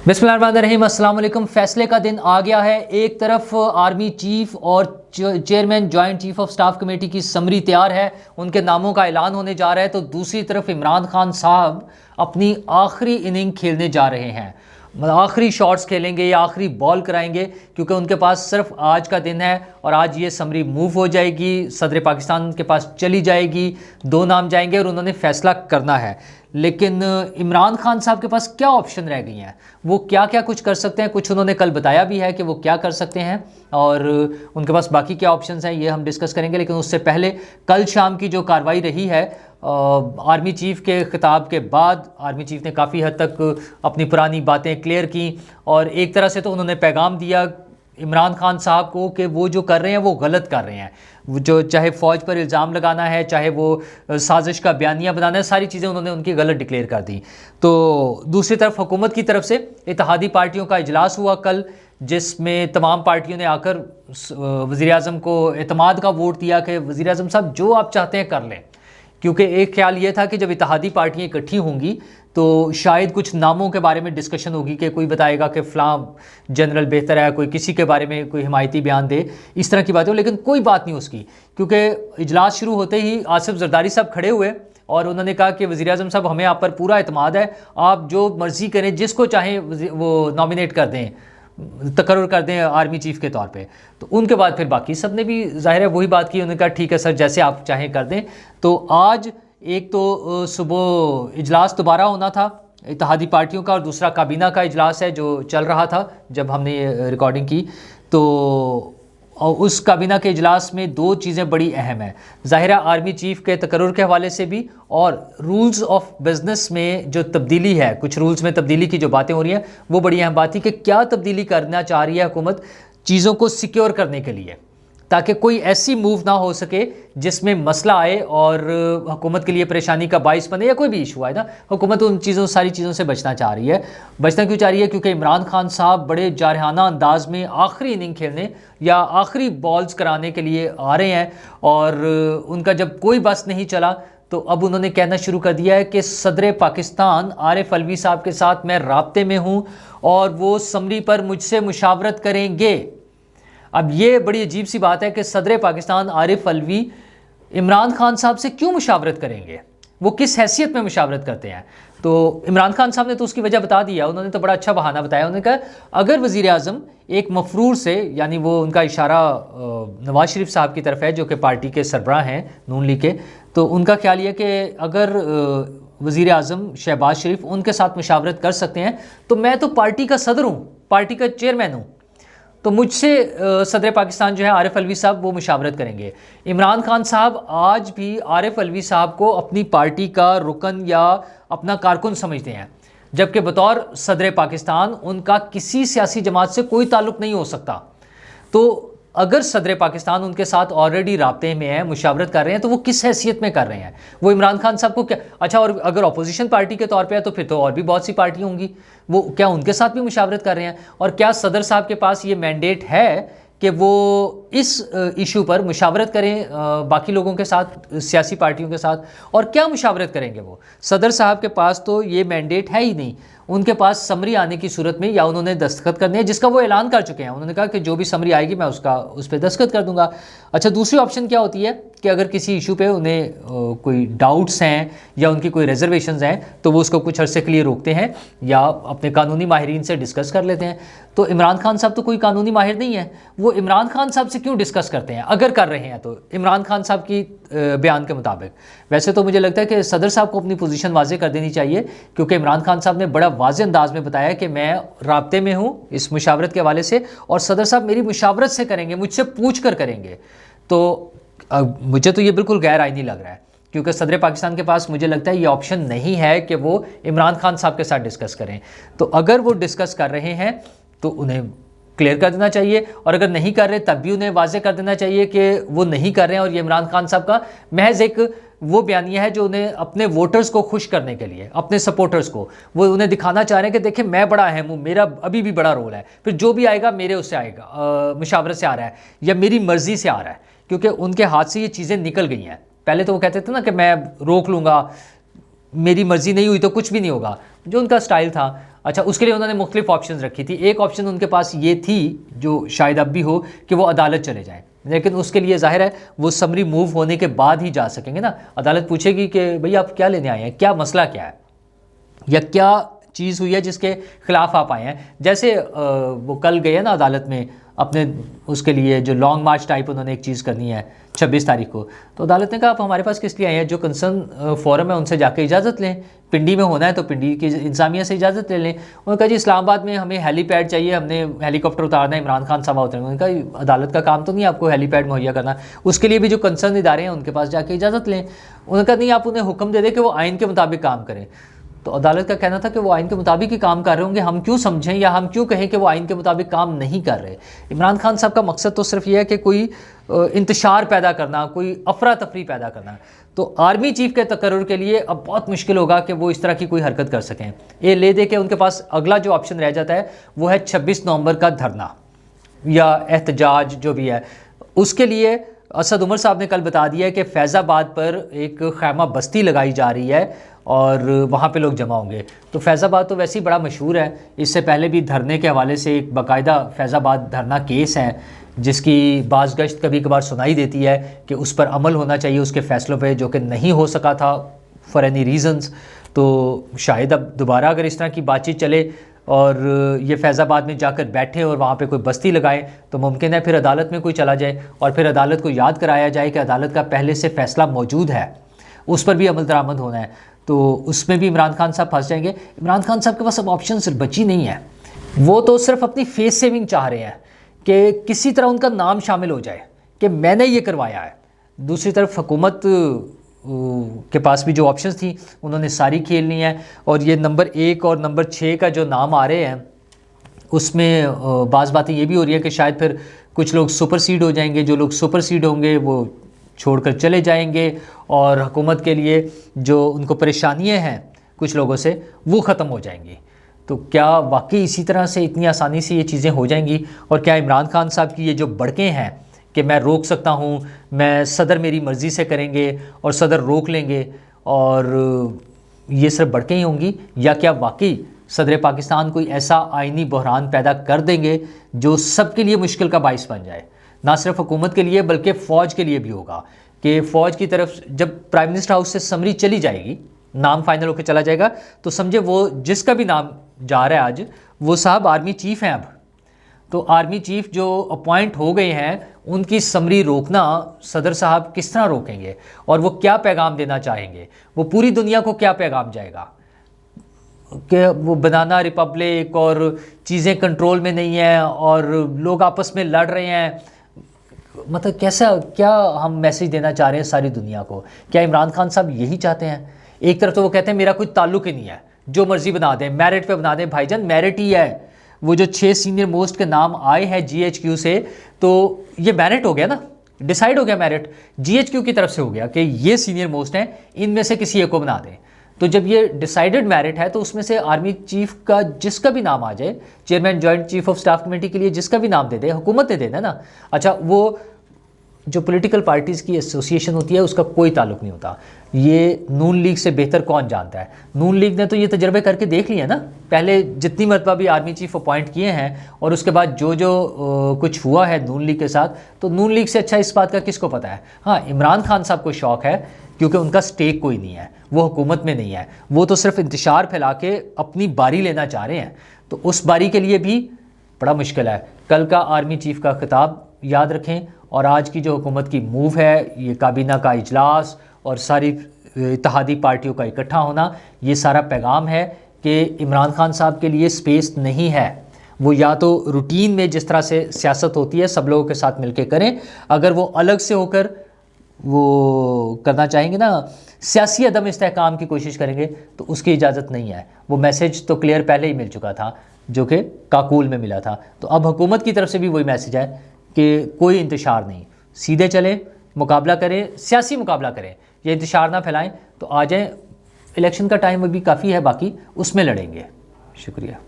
बिस्मिल्लाहिर्रहमानिर्रहीम, अस्सलाम वालेकुम। फैसले का दिन आ गया है। एक तरफ आर्मी चीफ और chairman joint chief of staff committee की समरी तैयार है, उनके नामों का ऐलान होने जा रहा है। तो दूसरी तरफ इमरान खान साहब अपनी आखिरी इनिंग खेलने जा रहे हैं, आखिरी शॉट्स खेलेंगे या आखिरी बॉल कराएंगे, क्योंकि उनके पास सिर्फ आज का दिन है और आज ये समरी मूव हो जाएगी, सदर पाकिस्तान के पास चली जाएगी, दो नाम जाएंगे और उन्होंने फैसला करना है। लेकिन इमरान खान साहब के पास क्या ऑप्शन रह गई हैं, वो क्या क्या कुछ कर सकते हैं, कुछ उन्होंने कल बताया भी है कि वो क्या कर सकते हैं और उनके पास बाकी क्या ऑप्शंस हैं, ये हम डिस्कस करेंगे। लेकिन उससे पहले कल शाम की जो कार्रवाई रही है, आर्मी चीफ के खिताब के बाद आर्मी चीफ ने काफ़ी हद तक अपनी पुरानी बातें क्लियर की और एक तरह से तो उन्होंने पैगाम दिया इमरान खान साहब को कि वो जो कर रहे हैं वो गलत कर रहे हैं। जो चाहे फ़ौज पर इल्ज़ाम लगाना है, चाहे वो साजिश का बयानिया बनाना है, सारी चीज़ें उन्होंने उनकी गलत डिक्लेयर कर दी। तो दूसरी तरफ हुकूमत की तरफ से इत्तेहादी पार्टियों का इजलास हुआ कल, जिसमें तमाम पार्टियों ने आकर वज़ीर-ए-आज़म को एतमाद का वोट दिया कि वज़ीर-ए-आज़म साहब जो आप चाहते हैं कर लें। क्योंकि एक ख्याल ये था कि जब इत्तेहादी पार्टियाँ इकट्ठी होंगी तो शायद कुछ नामों के बारे में डिस्कशन होगी कि कोई बताएगा कि फ़लाँ जनरल बेहतर है, कोई किसी के बारे में कोई हिमायती बयान दे, इस तरह की बातें हो। लेकिन कोई बात नहीं उसकी, क्योंकि इजलास शुरू होते ही आसिफ जरदारी साहब खड़े हुए और उन्होंने कहा कि वज़ीर-ए-आज़म साहब हमें आप पर पूरा एतमाद है, आप जो मर्ज़ी करें, जिसको चाहें वो नॉमिनेट कर दें, तकर्रुर कर दें आर्मी चीफ के तौर पे। तो उनके बाद फिर बाकी सब ने भी ज़ाहिर है वही बात की, उन्होंने कहा ठीक है सर, जैसे आप चाहें कर दें। तो आज एक तो सुबह इजलास दोबारा होना था इत्तेहादी पार्टियों का और दूसरा काबीना का इजलास है जो चल रहा था जब हमने ये रिकॉर्डिंग की। तो उस काबीना के इजलास में दो चीज़ें बड़ी अहम है, ज़ाहिर है आर्मी चीफ के तकर्रुर के हवाले से भी और रूल्स ऑफ बिज़नेस में जो तब्दीली है, कुछ रूल्स में तब्दीली की जो बातें हो रही हैं वो बड़ी अहम बात थी कि क्या तब्दीली करना चाह रही है हुकूमत चीज़ों को सिक्योर करने के लिए, ताकि कोई ऐसी मूव ना हो सके जिसमें मसला आए और हुकूमत के लिए परेशानी का बाइस बने या कोई भी इशू आए ना। हुकूमत उन सारी चीज़ों से बचना चाह रही है। बचना क्यों चाह रही है? क्योंकि इमरान खान साहब बड़े जारहाना अंदाज में आखिरी इनिंग खेलने या आखिरी बॉल्स कराने के लिए आ रहे हैं और उनका जब कोई बस नहीं चला तो अब उन्होंने कहना शुरू कर दिया है कि सदर पाकिस्तान आरिफ अलवी साहब के साथ मैं राब्ते में हूँ और वो समरी पर मुझसे मुशावरत करेंगे। अब ये बड़ी अजीब सी बात है कि सदर पाकिस्तान आरिफ अलवी इमरान खान साहब से क्यों मुशावरत करेंगे, वो किस हैसियत में मुशावरत करते हैं। तो इमरान खान साहब ने तो उसकी वजह बता दिया, उन्होंने तो बड़ा अच्छा बहाना बताया। उन्होंने कहा अगर वज़ीर-ए-आज़म एक मफरूर से, यानी वो उनका इशारा नवाज शरीफ साहब की तरफ है जो कि पार्टी के सरबराह हैं नून लीग के, तो उनका ख्याल ये कि अगर वज़ीर-ए-आज़म शहबाज शरीफ उनके साथ मुशावरत कर सकते हैं तो मैं तो पार्टी का सदर हूँ, पार्टी का चेयरमैन हूँ, तो मुझसे सदर पाकिस्तान जो है आरिफ अलवी साहब वो मुशावरत करेंगे। इमरान खान साहब आज भी आरिफ अलवी साहब को अपनी पार्टी का रुकन या अपना कारकुन समझते हैं, जबकि बतौर सदर पाकिस्तान उनका किसी सियासी जमात से कोई ताल्लुक़ नहीं हो सकता। तो अगर सदर पाकिस्तान उनके साथ ऑलरेडी राब्ते में है, मुशावरत कर रहे हैं, तो वो किस हैसियत में कर रहे हैं? वो इमरान खान साहब को क्या अच्छा, और अगर अपोजिशन पार्टी के तौर पे है तो फिर तो और भी बहुत सी पार्टियां होंगी, वो क्या उनके साथ भी मुशावरत कर रहे हैं? और क्या सदर साहब के पास ये मैंडेट है कि वो इस इशू पर मुशावरत करें बाकी लोगों के साथ, सियासी पार्टियों के साथ? और क्या मुशावरत करेंगे वो? सदर साहब के पास तो ये मैंडेट है ही नहीं। उनके पास समरी आने की सूरत में या उन्होंने दस्तखत करने हैं, जिसका वो ऐलान कर चुके हैं। उन्होंने कहा कि जो भी समरी आएगी मैं उस पर दस्तखत कर दूंगा। अच्छा, दूसरी ऑप्शन क्या होती है कि अगर किसी इशू पे उन्हें कोई डाउट्स हैं या उनकी कोई रिजर्वेशंस हैं तो वो उसको कुछ अरसे के लिए रोकते हैं या अपने कानूनी माहिरीन से डिस्कस कर लेते हैं। तो इमरान खान साहब तो कोई कानूनी माहिर नहीं है, वो इमरान खान साहब से क्यों डिस्कस करते हैं? अगर कर रहे हैं तो इमरान खान साहब की बयान के मुताबिक। वैसे तो मुझे लगता है कि सदर साहब को अपनी पोजीशन वाजे कर देनी चाहिए, क्योंकि इमरान खान साहब ने बड़ा वाज़े अंदाज में बताया कि मैं राब्ते में हूँ इस मुशावरत के हवाले से और सदर साहब मेरी मुशावरत से करेंगे, मुझसे पूछ कर करेंगे। तो मुझे तो ये बिल्कुल गैर आईनी लग रहा है, क्योंकि सदर पाकिस्तान के पास मुझे लगता है ये ऑप्शन नहीं है कि वो इमरान खान साहब के साथ डिस्कस करें। तो अगर वो डिस्कस कर रहे हैं तो उन्हें क्लियर कर देना चाहिए, और अगर नहीं कर रहे तब भी उन्हें वाजे कर देना चाहिए कि वो नहीं कर रहे हैं और ये इमरान खान साहब का महज एक वो बयानिया है जो उन्हें अपने वोटर्स को खुश करने के लिए, अपने सपोर्टर्स को वो उन्हें दिखाना चाह रहे हैं कि देखिए मैं बड़ा अहम हूँ, मेरा अभी भी बड़ा रोल है, फिर जो भी आएगा मेरे उससे आएगा, मुशावरत से आ रहा है या मेरी मर्ज़ी से आ रहा है, क्योंकि उनके हाथ से ये चीज़ें निकल गई हैं। पहले तो वो कहते थे ना कि मैं रोक लूँगा, मेरी मर्ज़ी नहीं हुई तो कुछ भी नहीं होगा, जो उनका स्टाइल था। अच्छा, उसके लिए उन्होंने मुख्तलिफ ऑप्शन रखी थी। एक ऑप्शन उनके पास ये थी, जो शायद अब भी हो, कि वो अदालत चले जाएँ, लेकिन उसके लिए ज़ाहिर है वो समरी मूव होने के बाद ही जा सकेंगे ना। अदालत पूछेगी कि भैया आप क्या लेने आए हैं, क्या मसला क्या है, या क्या चीज़ हुई है जिसके खिलाफ आप आए हैं। जैसे वो कल गए ना अदालत में अपने उसके लिए जो लॉन्ग मार्च टाइप उन्होंने एक चीज़ करनी है 26 तारीख को, तो अदालत ने कहा आप हमारे पास किस लिए आए हैं, जो कंसर्न फोरम है उनसे जाके इजाज़त लें, पिंडी में होना है तो पिंडी की इंतजामिया से इजाज़त ले लें। उन्होंने कहा जी इस्लामाबाद में हमें हेलीपैड चाहिए, हमने हेलीकॉप्टर उतारना है, इमरान खान साहब उतरेंगे। उन्होंने कहा अदालत का काम तो नहीं आपको हेलीपैड मुहैया करना, उसके लिए भी जो कंसर्न इदारे हैं उनके पास जाके इजाज़त लें। उन्होंने कहा नहीं, आप उन्हें हुक्म दे दें कि वो आइन के मुताबिक काम करें। तो अदालत का कहना था कि वो आइन के मुताबिक ही काम कर रहे होंगे, हम क्यों समझें या हम क्यों कहें कि वो आइन के मुताबिक काम नहीं कर रहे। इमरान खान साहब का मकसद तो सिर्फ ये है कि कोई इंतशार पैदा करना, कोई अफरा तफरी पैदा करना। तो आर्मी चीफ के तकर्रुर के लिए अब बहुत मुश्किल होगा कि वो इस तरह की कोई हरकत कर सकें। ये ले दे के उनके पास अगला जो ऑप्शन रह जाता है वो है 26 नवंबर का धरना या एहतजाज जो भी है। उसके लिए असद उमर साहब ने कल बता दिया है कि फैज़ाबाद पर एक खैमा बस्ती लगाई जा रही है और वहाँ पे लोग जमा होंगे। तो फैज़ाबाद तो वैसे ही बड़ा मशहूर है, इससे पहले भी धरने के हवाले से एक बाकायदा फैज़ाबाद धरना केस है जिसकी बाज़ गश्त कभी कभार सुनाई देती है कि उस पर अमल होना चाहिए उसके फ़ैसलों पे, जो कि नहीं हो सका था फॉर एनी रीज़न्स। तो शायद अब दोबारा अगर इस तरह की बातचीत चले और ये फैज़ाबाद में जाकर बैठे और वहाँ पे कोई बस्ती लगाएं तो मुमकिन है फिर अदालत में कोई चला जाए और फिर अदालत को याद कराया जाए कि अदालत का पहले से फ़ैसला मौजूद है, उस पर भी अमल दरामद होना है। तो उसमें भी इमरान खान साहब फंस जाएंगे। इमरान खान साहब के पास अब ऑप्शन सिर्फ बची नहीं है, वो तो सिर्फ अपनी फेस सेविंग चाह रहे हैं कि किसी तरह उनका नाम शामिल हो जाए कि मैंने ये करवाया है। दूसरी तरफ हुकूमत के पास भी जो ऑप्शंस थी उन्होंने सारी खेलनी है। और ये नंबर 1 और नंबर 6 का जो नाम आ रहे हैं उसमें बाज़ बातें ये भी हो रही है कि शायद फिर कुछ लोग सुपरसीड हो जाएंगे, जो लोग सुपरसीड होंगे वो छोड़कर चले जाएंगे और हुकूमत के लिए जो उनको परेशानियां हैं कुछ लोगों से वो ख़त्म हो जाएंगी। तो क्या वाकई इसी तरह से इतनी आसानी से ये चीज़ें हो जाएंगी? और क्या इमरान खान साहब की ये जो बड़कें हैं कि मैं रोक सकता हूँ, मैं सदर मेरी मर्ज़ी से करेंगे और सदर रोक लेंगे, और ये सिर्फ बड़कें ही होंगी, या क्या वाकई सदर पाकिस्तान कोई ऐसा आइनी बहरान पैदा कर देंगे जो सबके लिए मुश्किल का बाइस बन जाए? ना सिर्फ हुकूमत के लिए बल्कि फ़ौज के लिए भी होगा कि फ़ौज की तरफ जब प्राइम मिनिस्टर हाउस से समरी चली जाएगी, नाम फाइनल होकर चला जाएगा, तो समझे वो जिसका भी नाम जा रहा है आज, वो साहब आर्मी चीफ़ हैं। अब तो आर्मी चीफ़ जो अपॉइंट हो गए हैं उनकी समरी रोकना सदर साहब किस तरह रोकेंगे और वो क्या पैगाम देना चाहेंगे? वो पूरी दुनिया को क्या पैगाम जाएगा कि वो बनाना रिपब्लिक और चीज़ें कंट्रोल में नहीं है और लोग आपस में लड़ रहे हैं? मतलब कैसा, क्या हम मैसेज देना चाह रहे हैं सारी दुनिया को? क्या इमरान खान साहब यही चाहते हैं? एक तरफ तो वो कहते हैं मेरा कोई ताल्लुक ही नहीं है, जो मर्जी बना दें, मेरिट पे बना दें। भाईजान मेरिट ही है, वो जो 6 सीनियर मोस्ट के नाम आए हैं GHQ से, तो ये मेरिट हो गया ना, डिसाइड हो गया मेरिट, GHQ की तरफ से हो गया कि ये सीनियर मोस्ट हैं, इनमें से किसी एक को बना दें। तो जब ये डिसाइडेड मेरिट है तो उसमें से आर्मी चीफ का जिसका भी नाम आ जाए, chairman joint chief of staff committee के लिए जिसका भी नाम दे दे, हुकूमत ने देना ना। अच्छा, वो जो पॉलिटिकल पार्टीज़ की एसोसिएशन होती है उसका कोई ताल्लुक नहीं होता। ये नून लीग से बेहतर कौन जानता है? नून लीग ने तो ये तजर्बे करके देख लिया ना, पहले जितनी मरतबा भी आर्मी चीफ अपॉइंट किए हैं और उसके बाद जो जो कुछ हुआ है नून लीग के साथ, तो नून लीग से अच्छा इस बात का किसको पता है? हाँ, इमरान खान साहब को शौक़ है क्योंकि उनका स्टेक कोई नहीं है, वो हुकूमत में नहीं है, वो तो सिर्फ इंतशार फैला के अपनी बारी लेना चाह रहे हैं। तो उस बारी के लिए भी बड़ा मुश्किल है। कल का आर्मी चीफ का खिताब याद रखें और आज की जो हुकूमत की मूव है, ये काबीना का इजलास और सारी इत्तेहादी पार्टियों का इकट्ठा होना, ये सारा पैगाम है कि इमरान खान साहब के लिए स्पेस नहीं है। वो या तो रूटीन में जिस तरह से सियासत होती है सब लोगों के साथ मिलकर करें, अगर वो अलग से होकर वो करना चाहेंगे ना, सियासी अदम इस्तेहकाम की कोशिश करेंगे, तो उसकी इजाज़त नहीं है। वो मैसेज तो क्लियर पहले ही मिल चुका था जो कि काकूल में मिला था। तो अब हुकूमत की तरफ से भी वही मैसेज है कि कोई इंतशार नहीं, सीधे चलें, मुकाबला करें, सियासी मुकाबला करें, ये इंतशार ना फैलाएं। तो आ जाएं, इलेक्शन का टाइम अभी काफ़ी है बाकी, उसमें लड़ेंगे। शुक्रिया।